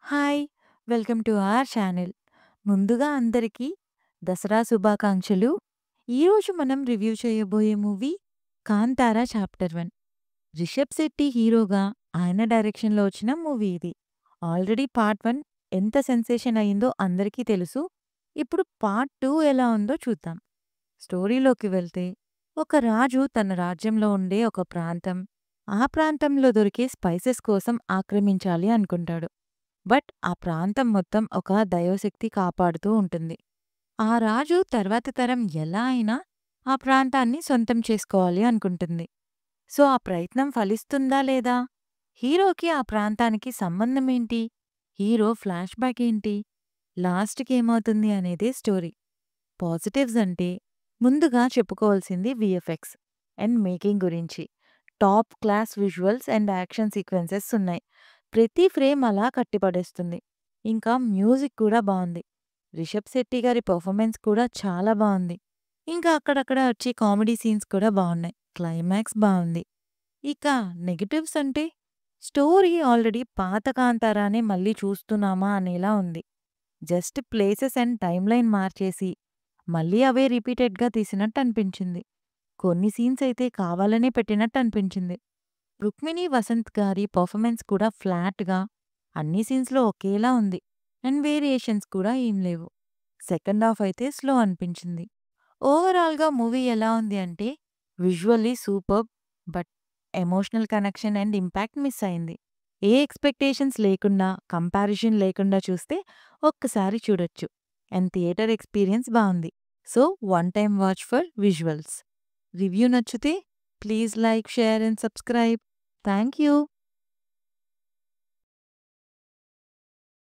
Hi! Welcome to our channel. ముందుగా అందరికీ దసరా శుభాకాంక్షలు. ఈరోజు మనం రివ్యూ చేయబోయే మూవీ 'కాంతార చాప్టర్ 1'. రిషబ్ శెట్టి హీరోగా ఆయన డైరెక్షన్‌లో వచ్చిన మూవీ ఇది. ఆల్రెడీ పార్ట్ 1 ఎంత సెన్సేషన్ అయిందో అందరికీ తెలుసు. ఇప్పుడు పార్ట్ 2 ఎలా ఉందో చూద్దాం. స్టోరీలోకి వెళ్తే ఒక రాజు తన రాజ్యంలో ఉండే ఒక ప్రాంతం, ఆ ప్రాంతంలో దొరికే స్పైసెస్ కోసం ఆక్రమించాలి అనుకుంటాడు. బట్ ఆ ప్రాంతం మొత్తం ఒక దైవశక్తి కాపాడుతూ ఉంటుంది. ఆ రాజు తర్వాతి తరం ఎలా అయినా ఆ ప్రాంతాన్ని సొంతం చేసుకోవాలి అనుకుంటుంది. సో ఆ ప్రయత్నం ఫలిస్తుందా లేదా? హీరోకి ఆ ప్రాంతానికి సంబంధమేంటి? హీరో ఫ్లాష్ బ్యాక్ ఏంటి? లాస్ట్‌కి ఏమవుతుంది అనేదే స్టోరీ. పాజిటివ్స్ అంటే ముందుగా చెప్పుకోవాల్సింది వీఎఫ్ఎక్స్ అండ్ మేకింగ్ గురించి. Top class visuals and action sequences ఉన్నాయి. ప్రతి ఫ్రేమ్ అలా కట్టిపడేస్తుంది. ఇంకా మ్యూజిక్ కూడా బావుంది. రిషబ్ శెట్టి గారి పెర్ఫార్మెన్స్ కూడా చాలా బావుంది. ఇంకా అక్కడక్కడ వచ్చే కామెడీ సీన్స్ కూడా బావున్నాయి. క్లైమాక్స్ బావుంది. ఇక నెగెటివ్స్ అంటే స్టోరీ ఆల్రెడీ పాత కాంతారానే మళ్ళీ చూస్తున్నామా అనేలా ఉంది. జస్ట్ ప్లేసెస్ అండ్ టైమ్‌లైన్ మార్చేసి మళ్ళీ అవే రిపీటెడ్‌గా తీసినట్టు అనిపించింది. కొన్ని సీన్స్ అయితే కావాలనే పెట్టినట్టు అనిపించింది. రుక్మిణి వసంత్ గారి పర్ఫార్మెన్స్ కూడా ఫ్లాట్‌గా అన్ని సీన్స్‌లో ఒకేలా ఉంది. అండ్ వేరియేషన్స్ కూడా ఏం లేవు. సెకండ్ హాఫ్ అయితే స్లో అనిపించింది. ఓవరాల్‌గా మూవీ ఎలా ఉంది అంటే visually superb, but emotional connection and impact miss అయింది. ఏ ఎక్స్‌పెక్టేషన్స్ లేకుండా, కంపారిజన్ లేకుండా చూస్తే ఒక్కసారి చూడొచ్చు. అండ్ థియేటర్ ఎక్స్‌పీరియన్స్ బావుంది. So, one time watch for visuals. Review నచ్చితే please like, share and subscribe. Thank you.